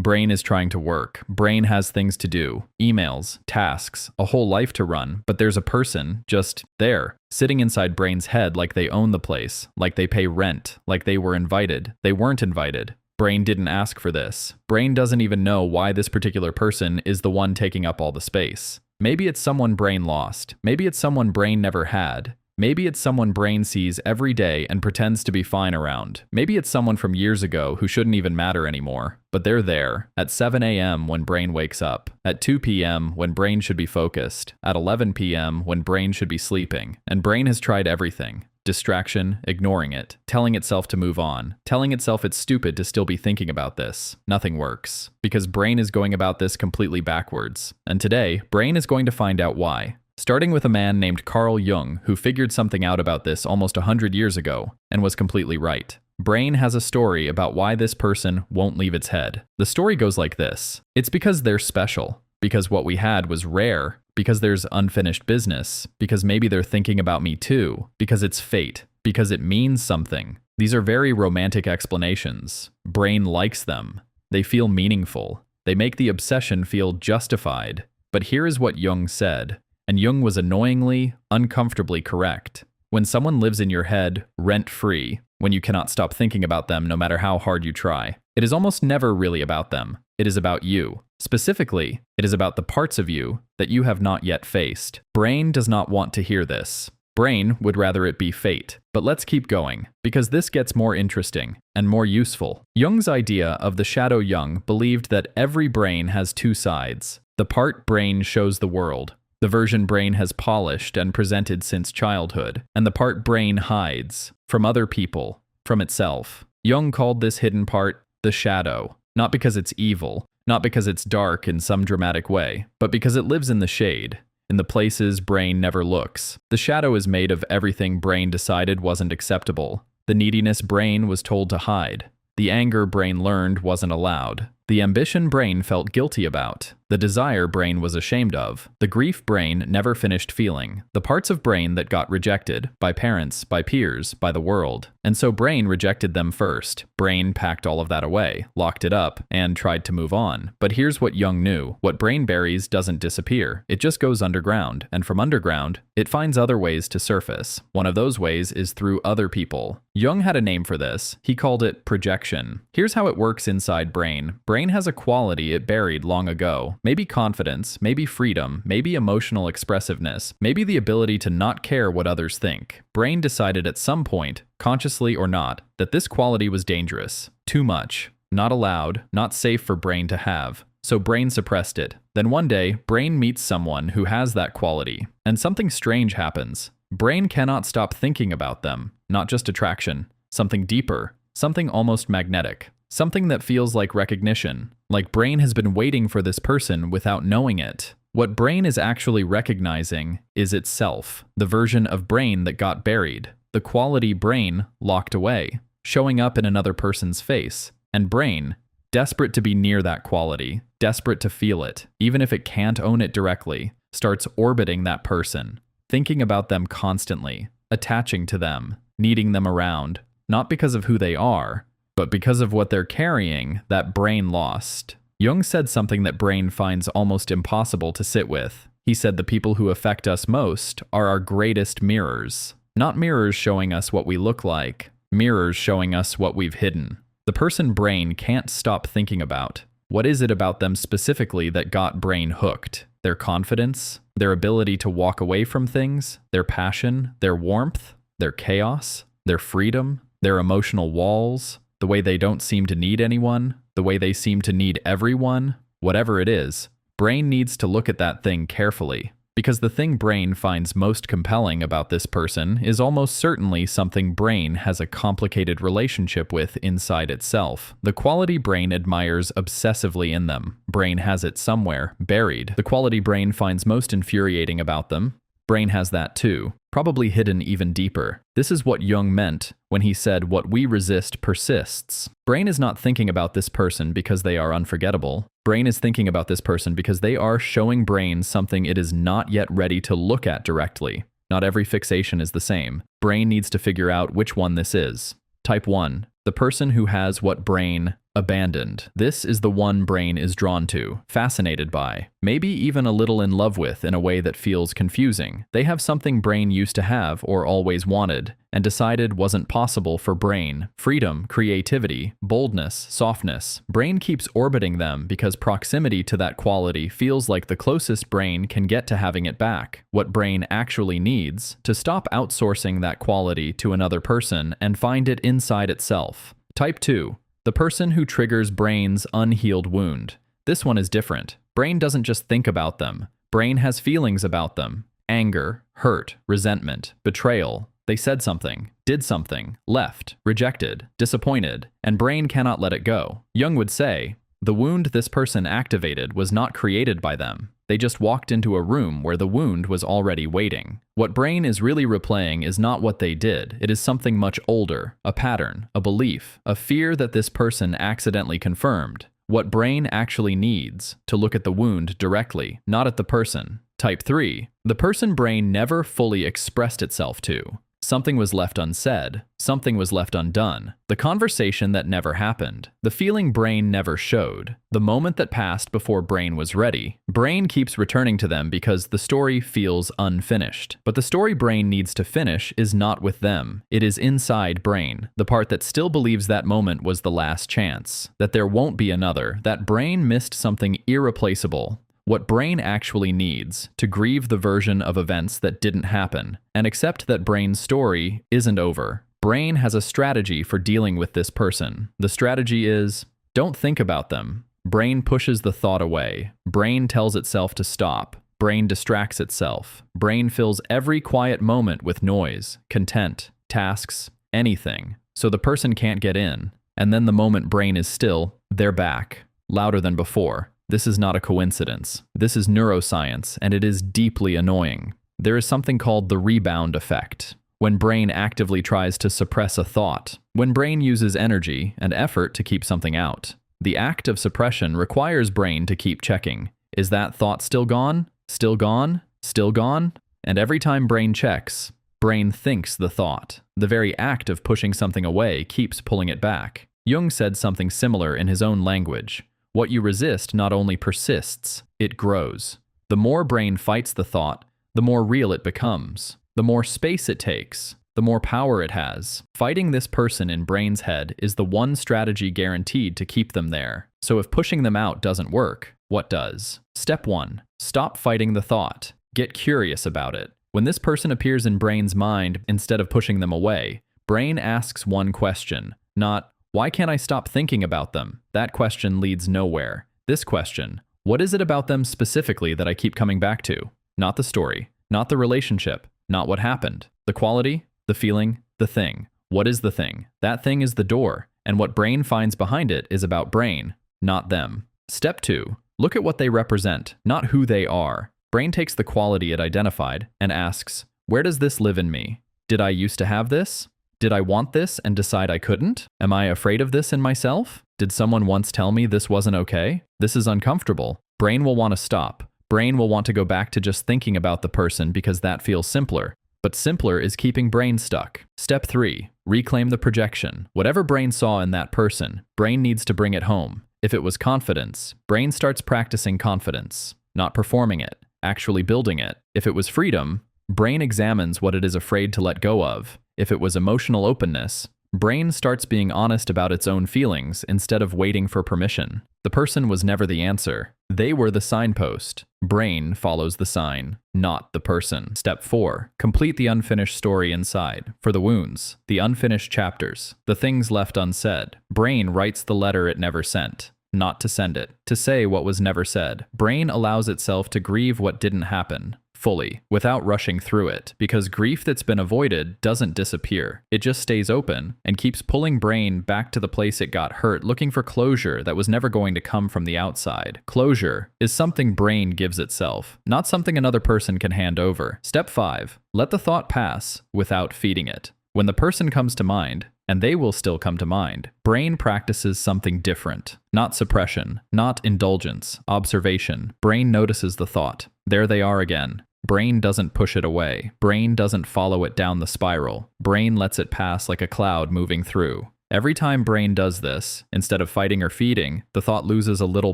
Brain is trying to work. Brain has things to do, emails, tasks, a whole life to run, but there's a person just there, sitting inside Brain's head like they own the place, like they pay rent, like they were invited. They weren't invited. Brain didn't ask for this. Brain doesn't even know why this particular person is the one taking up all the space. Maybe it's someone Brain lost. Maybe it's someone Brain never had. Maybe it's someone Brain sees every day and pretends to be fine around. Maybe it's someone from years ago who shouldn't even matter anymore. But they're there, at 7 a.m. when Brain wakes up, at 2 p.m. when Brain should be focused, at 11 p.m. when Brain should be sleeping. And Brain has tried everything. Distraction, ignoring it, telling itself to move on, telling itself it's stupid to still be thinking about this. Nothing works. Because Brain is going about this completely backwards. And today, Brain is going to find out why. Starting with a man named Carl Jung, who figured something out about this almost 100 years ago, and was completely right. Brain has a story about why this person won't leave its head. The story goes like this. It's because they're special. Because what we had was rare. Because there's unfinished business. Because maybe they're thinking about me too. Because it's fate. Because it means something. These are very romantic explanations. Brain likes them. They feel meaningful. They make the obsession feel justified. But here is what Jung said. And Jung was annoyingly, uncomfortably correct. When someone lives in your head, rent-free, when you cannot stop thinking about them no matter how hard you try, it is almost never really about them. It is about you. Specifically, it is about the parts of you that you have not yet faced. Brain does not want to hear this. Brain would rather it be fate. But let's keep going, because this gets more interesting and more useful. Jung's idea of the shadow Jung believed that every brain has two sides. The part Brain shows the world, the version Brain has polished and presented since childhood, and the part Brain hides from other people, from itself. Jung called this hidden part the shadow, not because it's evil, not because it's dark in some dramatic way, but because it lives in the shade, in the places Brain never looks. The shadow is made of everything Brain decided wasn't acceptable. The neediness Brain was told to hide. The anger Brain learned wasn't allowed. The ambition Brain felt guilty about. The desire Brain was ashamed of. The grief Brain never finished feeling. The parts of Brain that got rejected by parents, by peers, by the world. And so Brain rejected them first. Brain packed all of that away, locked it up, and tried to move on. But here's what Jung knew. What Brain buries doesn't disappear. It just goes underground. And from underground, it finds other ways to surface. One of those ways is through other people. Jung had a name for this. He called it projection. Here's how it works inside Brain. Brain has a quality it buried long ago. Maybe confidence, maybe freedom, maybe emotional expressiveness, maybe the ability to not care what others think. Brain decided at some point, consciously or not, that this quality was dangerous. Too much. Not allowed, not safe for Brain to have. So Brain suppressed it. Then one day, Brain meets someone who has that quality, and something strange happens. Brain cannot stop thinking about them. Not just attraction. Something deeper. Something almost magnetic. Something that feels like recognition, like Brain has been waiting for this person without knowing it. What Brain is actually recognizing is itself, the version of Brain that got buried, the quality Brain locked away, showing up in another person's face, and Brain, desperate to be near that quality, desperate to feel it, even if it can't own it directly, starts orbiting that person, thinking about them constantly, attaching to them, needing them around, not because of who they are, but because of what they're carrying that Brain lost. Jung said something that Brain finds almost impossible to sit with. He said the people who affect us most are our greatest mirrors. Not mirrors showing us what we look like, mirrors showing us what we've hidden. The person Brain can't stop thinking about. What is it about them specifically that got Brain hooked? Their confidence? Their ability to walk away from things? Their passion? Their warmth? Their chaos? Their freedom? Their emotional walls? The way they don't seem to need anyone, the way they seem to need everyone, whatever it is, Brain needs to look at that thing carefully. Because the thing Brain finds most compelling about this person is almost certainly something Brain has a complicated relationship with inside itself. The quality Brain admires obsessively in them. Brain has it somewhere, buried. The quality Brain finds most infuriating about them. Brain has that too, probably hidden even deeper. This is what Jung meant when he said what we resist persists. Brain is not thinking about this person because they are unforgettable. Brain is thinking about this person because they are showing Brain something it is not yet ready to look at directly. Not every fixation is the same. Brain needs to figure out which one this is. Type 1. The person who has what Brain abandoned. This is the one brain is drawn to, fascinated by, maybe even a little in love with in a way that feels confusing. They have something brain used to have or always wanted, and decided wasn't possible for brain: freedom, creativity, boldness, softness. Brain keeps orbiting them because proximity to that quality feels like the closest brain can get to having it back. What brain actually needs: to stop outsourcing that quality to another person and find it inside itself. Type 2. The person who triggers brain's unhealed wound. This one is different. Brain doesn't just think about them. Brain has feelings about them: anger, hurt, resentment, betrayal. They said something, did something, left, rejected, disappointed, and brain cannot let it go. Jung would say, the wound this person activated was not created by them. They just walked into a room where the wound was already waiting. What brain is really replaying is not what they did. It is something much older, a pattern, a belief, a fear that this person accidentally confirmed. What brain actually needs: to look at the wound directly, not at the person. Type 3. The person brain never fully expressed itself to. Something was left unsaid. Something was left undone. The conversation that never happened. The feeling brain never showed. The moment that passed before brain was ready. Brain keeps returning to them because the story feels unfinished. But the story brain needs to finish is not with them. It is inside brain, the part that still believes that moment was the last chance, that there won't be another, that brain missed something irreplaceable. What brain actually needs: to grieve the version of events that didn't happen, and accept that brain's story isn't over. Brain has a strategy for dealing with this person. The strategy is: don't think about them. Brain pushes the thought away. Brain tells itself to stop. Brain distracts itself. Brain fills every quiet moment with noise, content, tasks, anything, so the person can't get in. And then the moment brain is still, they're back, louder than before. This is not a coincidence. This is neuroscience, and it is deeply annoying. There is something called the rebound effect. When brain actively tries to suppress a thought, when brain uses energy and effort to keep something out, the act of suppression requires brain to keep checking. Is that thought still gone? Still gone? Still gone? And every time brain checks, brain thinks the thought. The very act of pushing something away keeps pulling it back. Jung said something similar in his own language. What you resist not only persists, it grows. The more brain fights the thought, the more real it becomes. The more space it takes, the more power it has. Fighting this person in brain's head is the one strategy guaranteed to keep them there. So if pushing them out doesn't work, what does? Step 1. Stop fighting the thought. Get curious about it. When this person appears in brain's mind, instead of pushing them away, brain asks one question, not, why can't I stop thinking about them? That question leads nowhere. This question, what is it about them specifically that I keep coming back to? Not the story, not the relationship, not what happened. The quality, the feeling, the thing. What is the thing? That thing is the door, and what brain finds behind it is about brain, not them. Step 2. Look at what they represent, not who they are. Brain takes the quality it identified and asks, where does this live in me? Did I used to have this? Did I want this and decide I couldn't? Am I afraid of this in myself? Did someone once tell me this wasn't okay? This is uncomfortable. Brain will want to stop. Brain will want to go back to just thinking about the person because that feels simpler. But simpler is keeping brain stuck. Step 3. Reclaim the projection. Whatever brain saw in that person, brain needs to bring it home. If it was confidence, brain starts practicing confidence, not performing it, actually building it. If it was freedom, brain examines what it is afraid to let go of. If it was emotional openness, brain starts being honest about its own feelings instead of waiting for permission. The person was never the answer. They were the signpost. Brain follows the sign, not the person. Step 4. Complete the unfinished story inside. For the wounds, the unfinished chapters, the things left unsaid, brain writes the letter it never sent. Not to send it, to say what was never said. Brain allows itself to grieve what didn't happen, fully, without rushing through it, because grief that's been avoided doesn't disappear. It just stays open and keeps pulling brain back to the place it got hurt, looking for closure that was never going to come from the outside. Closure is something brain gives itself, not something another person can hand over. Step 5. Let the thought pass without feeding it. When the person comes to mind, and they will still come to mind, brain practices something different. Not suppression, not indulgence, observation. Brain notices the thought. There they are again. Brain doesn't push it away. Brain doesn't follow it down the spiral. Brain lets it pass like a cloud moving through. Every time brain does this, instead of fighting or feeding, the thought loses a little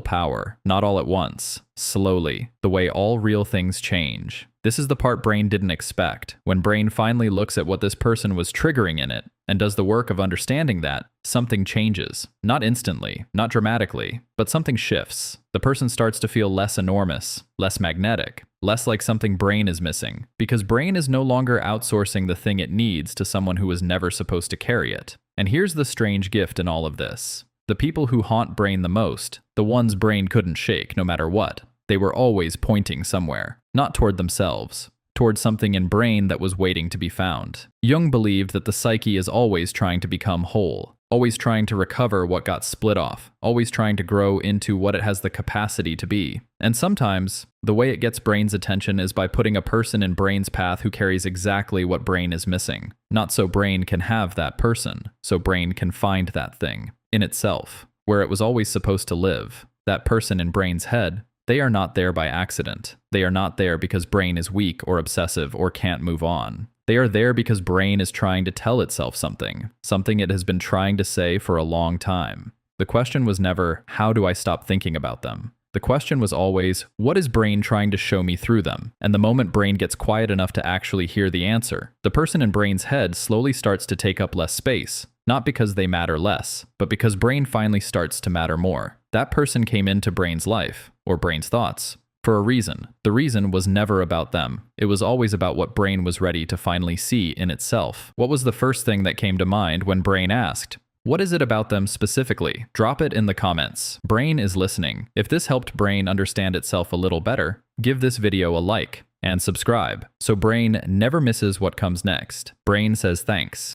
power, not all at once, slowly, the way all real things change. This is the part brain didn't expect. When brain finally looks at what this person was triggering in it and does the work of understanding that, something changes. Not instantly, not dramatically, but something shifts. The person starts to feel less enormous, less magnetic, less like something brain is missing, because brain is no longer outsourcing the thing it needs to someone who was never supposed to carry it. And here's the strange gift in all of this. The people who haunt brain the most, the ones brain couldn't shake no matter what, they were always pointing somewhere, not toward themselves, toward something in brain that was waiting to be found. Jung believed that the psyche is always trying to become whole, always trying to recover what got split off, always trying to grow into what it has the capacity to be. And sometimes, the way it gets brain's attention is by putting a person in brain's path who carries exactly what brain is missing. Not so brain can have that person, so brain can find that thing in itself, where it was always supposed to live. That person in brain's head, they are not there by accident. They are not there because brain is weak or obsessive or can't move on. They are there because brain is trying to tell itself something it has been trying to say for a long time. The question was never, how do I stop thinking about them? The question was always, what is brain trying to show me through them? And the moment brain gets quiet enough to actually hear the answer, the person in brain's head slowly starts to take up less space, not because they matter less, but because brain finally starts to matter more. That person came into brain's life, or brain's thoughts, for a reason. The reason was never about them. It was always about what brain was ready to finally see in itself. What was the first thing that came to mind when brain asked, what is it about them specifically? Drop it in the comments. Brain is listening. If this helped brain understand itself a little better, give this video a like and subscribe so brain never misses what comes next. Brain says thanks.